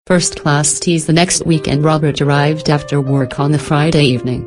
First-class teas. The next weekend Robert arrived after work on the Friday evening.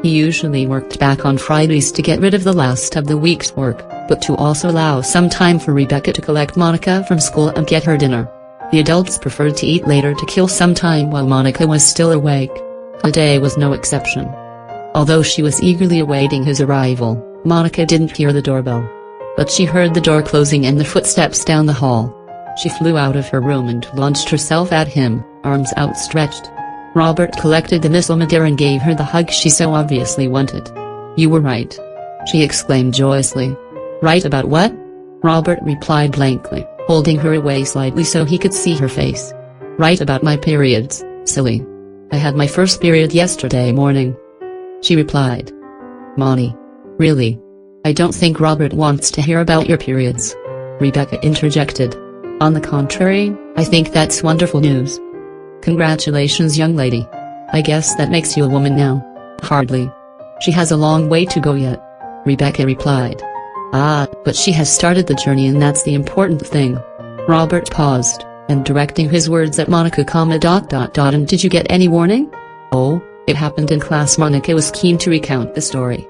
He usually worked back on Fridays to get rid of the last of the week's work, but to also allow some time for Rebecca to collect Monica from school and get her dinner. The adults preferred to eat later to kill some time while Monica was still awake. Today was no exception. Although she was eagerly awaiting his arrival, Monica didn't hear the doorbell. But she heard the door closing and the footsteps down the hall. She flew out of her room and launched herself at him, arms outstretched. Robert collected the missile midair and gave her the hug she so obviously wanted. "You were right," she exclaimed joyously. "Right about what?" Robert replied blankly, holding her away slightly so he could see her face. "Right about my periods, silly. I had my first period yesterday morning," she replied. "Monty. Really? I don't think Robert wants to hear about your periods," Rebecca interjected. "On the contrary, I think that's wonderful news." "Congratulations, young lady. I guess that makes you a woman now." "Hardly. She has a long way to go yet," Rebecca replied. "Ah, but she has started the journey and that's the important thing." Robert paused, and directing his words at Monica, "And did you get any warning?" "Oh, it happened in class." Monica was keen to recount the story.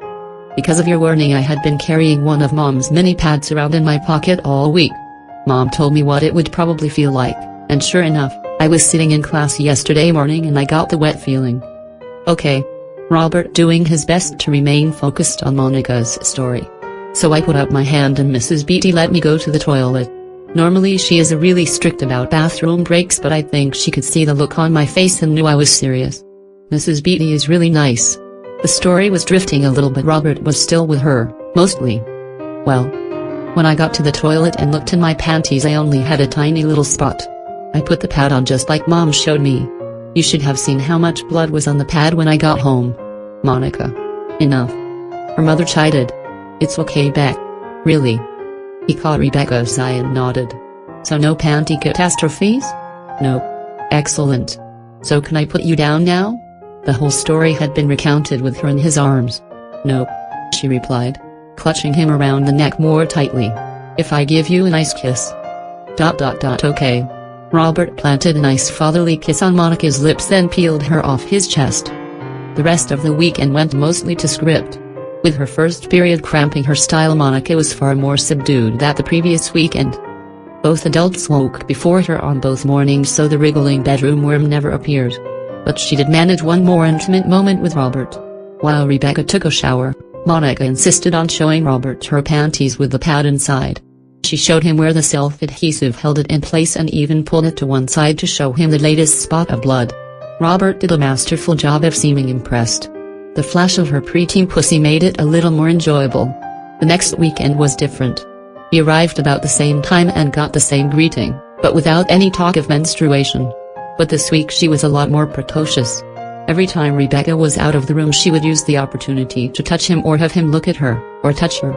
"Because of your warning I had been carrying one of Mom's mini pads around in my pocket all week. Mom told me what it would probably feel like, and sure enough, I was sitting in class yesterday morning and I got the wet feeling." "Okay." Robert doing his best to remain focused on Monica's story. "So I put up my hand and Mrs. Beatty let me go to the toilet. Normally she is really strict about bathroom breaks, but I think she could see the look on my face and knew I was serious. Mrs. Beatty is really nice." The story was drifting a little but Robert was still with her, mostly. "Well, when I got to the toilet and looked in my panties I only had a tiny little spot. I put the pad on just like Mom showed me. You should have seen how much blood was on the pad when I got home." "Monica. Enough." Her mother chided. "It's okay, Beck. Really?" He caught Rebecca's eye and nodded. "So no panty catastrophes?" "Nope." "Excellent. So can I put you down now?" The whole story had been recounted with her in his arms. "Nope," she replied, clutching him around the neck more tightly. "If I give you a nice kiss." Okay. Robert planted a nice fatherly kiss on Monica's lips then peeled her off his chest. The rest of the weekend went mostly to script. With her first period cramping her style, Monica was far more subdued than the previous weekend. Both adults woke before her on both mornings, so the wriggling bedroom worm never appeared. But she did manage one more intimate moment with Robert. While Rebecca took a shower, Monica insisted on showing Robert her panties with the pad inside. She showed him where the self-adhesive held it in place and even pulled it to one side to show him the latest spot of blood. Robert did a masterful job of seeming impressed. The flash of her preteen pussy made it a little more enjoyable. The next weekend was different. He arrived about the same time and got the same greeting, but without any talk of menstruation. But this week she was a lot more precocious. Every time Rebecca was out of the room she would use the opportunity to touch him or have him look at her, or touch her.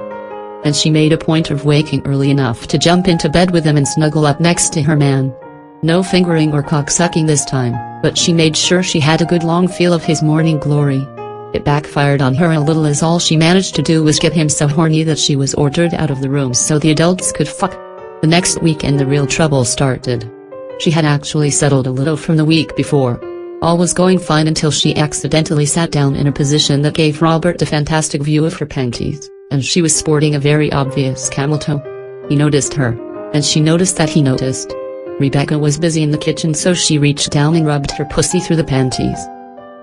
And she made a point of waking early enough to jump into bed with him and snuggle up next to her man. No fingering or cocksucking this time, but she made sure she had a good long feel of his morning glory. It backfired on her a little, as all she managed to do was get him so horny that she was ordered out of the room so the adults could fuck. The next weekend the real trouble started. She had actually settled a little from the week before. All was going fine until she accidentally sat down in a position that gave Robert a fantastic view of her panties, and she was sporting a very obvious camel toe. He noticed her, and she noticed that he noticed. Rebecca was busy in the kitchen, so she reached down and rubbed her pussy through the panties.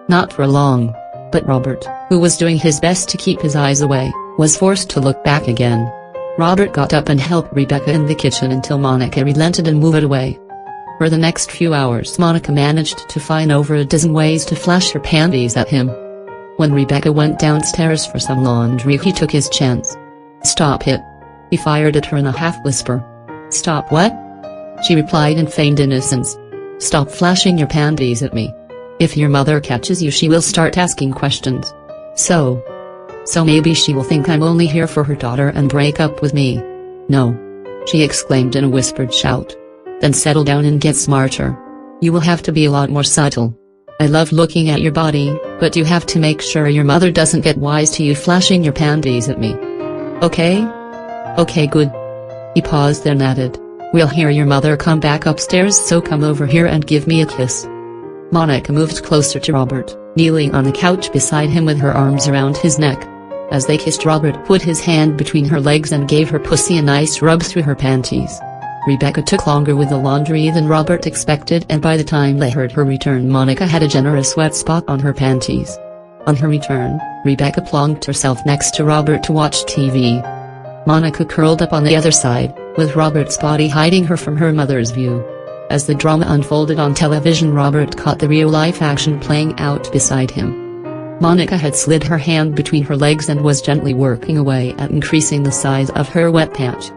Not for long, but Robert, who was doing his best to keep his eyes away, was forced to look back again. Robert got up and helped Rebecca in the kitchen until Monica relented and moved away. For the next few hours Monica managed to find over a dozen ways to flash her panties at him. When Rebecca went downstairs for some laundry he took his chance. "Stop it!" he fired at her in a half-whisper. "Stop what?" she replied in feigned innocence. "Stop flashing your panties at me. If your mother catches you she will start asking questions. So maybe she will think I'm only here for her daughter and break up with me." "No," she exclaimed in a whispered shout. "Then settle down and get smarter. You will have to be a lot more subtle. I love looking at your body, but you have to make sure your mother doesn't get wise to you flashing your panties at me. Okay? Okay, good." He paused then added, We'll hear your mother come back upstairs, so come over here and give me a kiss." Monica moved closer to Robert, kneeling on the couch beside him with her arms around his neck. As they kissed, Robert put his hand between her legs and gave her pussy a nice rub through her panties. Rebecca took longer with the laundry than Robert expected, and by the time they heard her return, Monica had a generous wet spot on her panties. On her return, Rebecca plonked herself next to Robert to watch TV. Monica curled up on the other side, with Robert's body hiding her from her mother's view. As the drama unfolded on television, Robert caught the real-life action playing out beside him. Monica had slid her hand between her legs and was gently working away at increasing the size of her wet patch.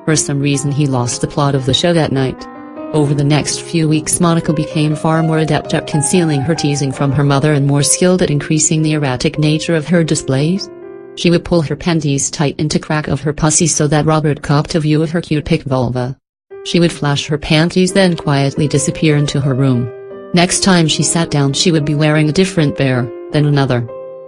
For some reason he lost the plot of the show that night. Over the next few weeks, Monica became far more adept at concealing her teasing from her mother and more skilled at increasing the erratic nature of her displays. She would pull her panties tight into crack of her pussy so that Robert copped a view of her cute pink vulva. She would flash her panties, then quietly disappear into her room. Next time she sat down, she would be wearing a different pair, then another.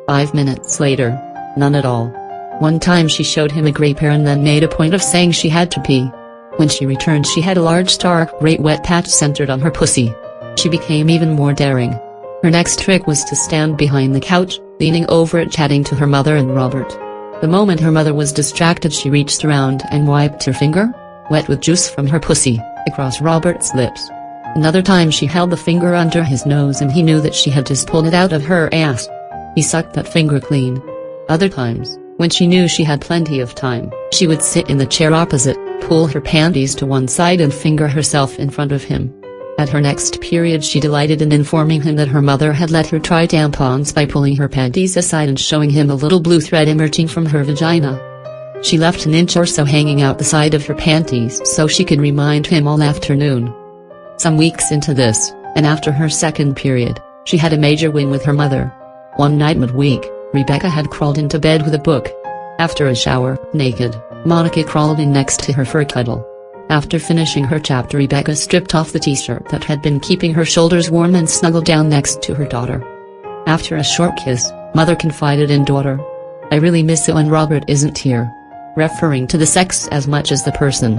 5 minutes later, none at all. One time she showed him a gray pair and then made a point of saying she had to pee. When she returned, she had a large dark gray wet patch centered on her pussy. She became even more daring. Her next trick was to stand behind the couch, leaning over it, chatting to her mother and Robert. The moment her mother was distracted, she reached around and wiped her finger, wet with juice from her pussy, across Robert's lips. Another time she held the finger under his nose and he knew that she had just pulled it out of her ass. He sucked that finger clean. Other times, when she knew she had plenty of time, she would sit in the chair opposite, pull her panties to one side and finger herself in front of him. At her next period, she delighted in informing him that her mother had let her try tampons by pulling her panties aside and showing him a little blue thread emerging from her vagina. She left an inch or so hanging out the side of her panties so she could remind him all afternoon. Some weeks into this, and after her second period, she had a major win with her mother. One night midweek, Rebecca had crawled into bed with a book. After a shower, naked, Monica crawled in next to her for a cuddle. After finishing her chapter, Rebecca stripped off the t-shirt that had been keeping her shoulders warm and snuggled down next to her daughter. After a short kiss, mother confided in daughter, "I really miss it when Robert isn't here," referring to the sex as much as the person.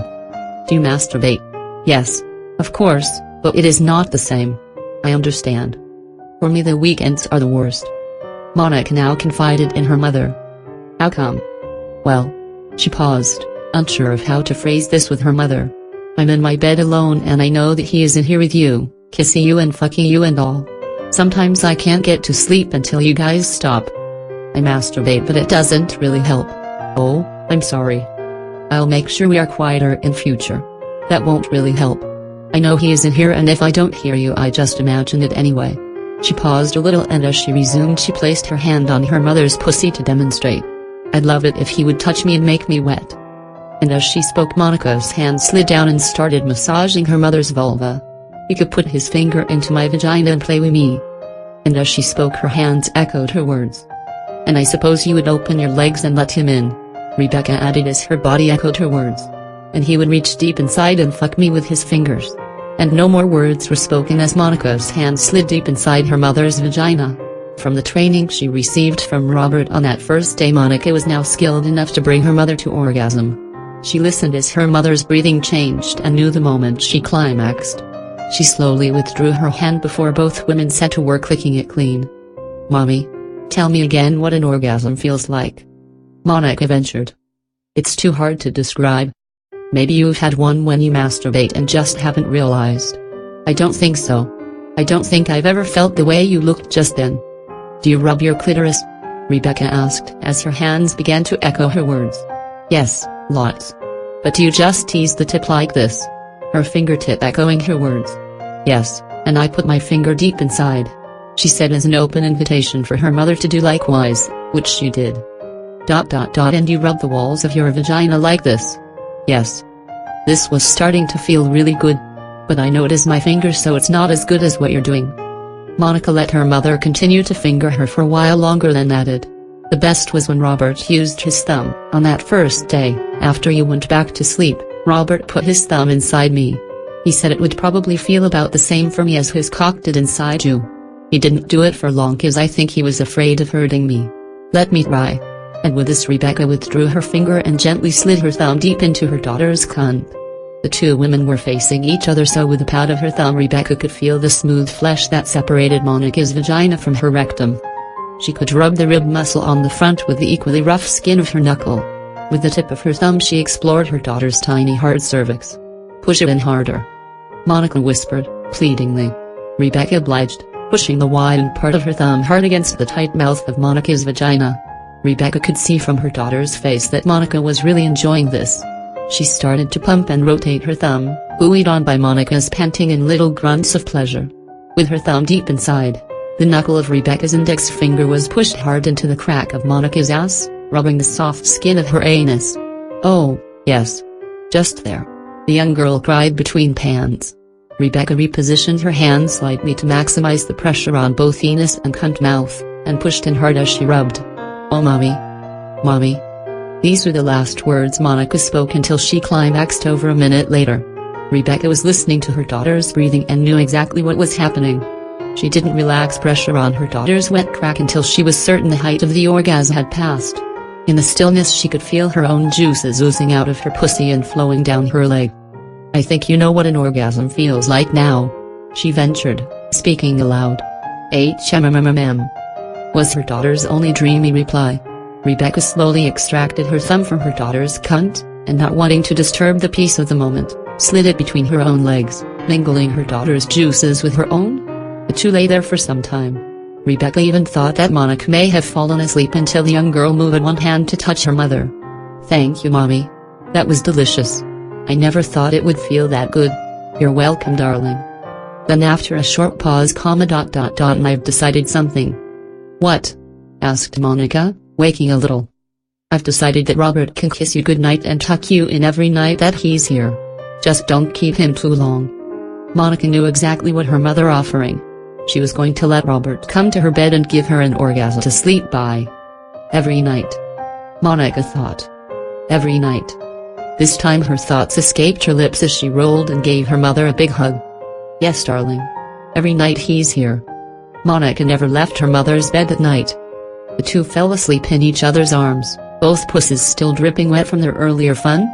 "Do you masturbate?" "Yes. Of course, but it is not the same. I understand. For me the weekends are the worst." Monica now confided in her mother. "How come?" "Well." She paused, unsure of how to phrase this with her mother. "I'm in my bed alone and I know that he is in here with you, kissing you and fucking you and all. Sometimes I can't get to sleep until you guys stop. I masturbate but it doesn't really help." "Oh, I'm sorry. I'll make sure we are quieter in future. That won't really help. I know he is in here and if I don't hear you I just imagine it anyway." She paused a little and as she resumed she placed her hand on her mother's pussy to demonstrate. "I'd love it if he would touch me and make me wet." And as she spoke, Monica's hand slid down and started massaging her mother's vulva. "He could put his finger into my vagina and play with me." And as she spoke her hands echoed her words. "And I suppose you would open your legs and let him in," Rebecca added as her body echoed her words. "And he would reach deep inside and fuck me with his fingers." And no more words were spoken as Monica's hand slid deep inside her mother's vagina. From the training she received from Robert on that first day, Monica was now skilled enough to bring her mother to orgasm. She listened as her mother's breathing changed and knew the moment she climaxed. She slowly withdrew her hand before both women set to work licking it clean. "Mommy, tell me again what an orgasm feels like," Monica ventured. "It's too hard to describe. Maybe you've had one when you masturbate and just haven't realized." "I don't think so. I don't think I've ever felt the way you looked just then." "Do you rub your clitoris?" Rebecca asked as her hands began to echo her words. "Yes, lots. But do you just tease the tip like this?" Her fingertip echoing her words. "Yes, and I put my finger deep inside," she said as an open invitation for her mother to do likewise, which she did. "And you rub the walls of your vagina like this?" "Yes." This was starting to feel really good. "But I know it is my finger, so it's not as good as what you're doing." Monica let her mother continue to finger her for a while longer, then added, "The best was when Robert used his thumb. On that first day, after you went back to sleep, Robert put his thumb inside me. He said it would probably feel about the same for me as his cock did inside you. He didn't do it for long 'cause I think he was afraid of hurting me. Let me try." And with this Rebecca withdrew her finger and gently slid her thumb deep into her daughter's cunt. The two women were facing each other, so with the pad of her thumb Rebecca could feel the smooth flesh that separated Monica's vagina from her rectum. She could rub the rib muscle on the front with the equally rough skin of her knuckle. With the tip of her thumb she explored her daughter's tiny hard cervix. "Push it in harder," Monica whispered, pleadingly. Rebecca obliged, pushing the widened part of her thumb hard against the tight mouth of Monica's vagina. Rebecca could see from her daughter's face that Monica was really enjoying this. She started to pump and rotate her thumb, buoyed on by Monica's panting and little grunts of pleasure. With her thumb deep inside, the knuckle of Rebecca's index finger was pushed hard into the crack of Monica's ass, rubbing the soft skin of her anus. "Oh, yes. Just there," the young girl cried between pans. Rebecca repositioned her hand slightly to maximize the pressure on both anus and cunt mouth, and pushed in hard as she rubbed. "Oh mommy. Mommy." These were the last words Monica spoke until she climaxed over a minute later. Rebecca was listening to her daughter's breathing and knew exactly what was happening. She didn't relax pressure on her daughter's wet crack until she was certain the height of the orgasm had passed. In the stillness she could feel her own juices oozing out of her pussy and flowing down her leg. "I think you know what an orgasm feels like now," she ventured, speaking aloud. "HMMMM," was her daughter's only dreamy reply. Rebecca slowly extracted her thumb from her daughter's cunt, and not wanting to disturb the peace of the moment, slid it between her own legs, mingling her daughter's juices with her own. The two lay there for some time. Rebecca even thought that Monica may have fallen asleep until the young girl moved one hand to touch her mother. "Thank you mommy. That was delicious. I never thought it would feel that good." "You're welcome darling." Then after a short pause and "I've decided something." "What?" asked Monica, waking a little. "I've decided that Robert can kiss you goodnight and tuck you in every night that he's here. Just don't keep him too long." Monica knew exactly what her mother offering. She was going to let Robert come to her bed and give her an orgasm to sleep by. Every night. Monica thought. Every night. This time her thoughts escaped her lips as she rolled and gave her mother a big hug. "Yes darling. Every night he's here." Monica never left her mother's bed at night. The two fell asleep in each other's arms, both pussies still dripping wet from their earlier fun,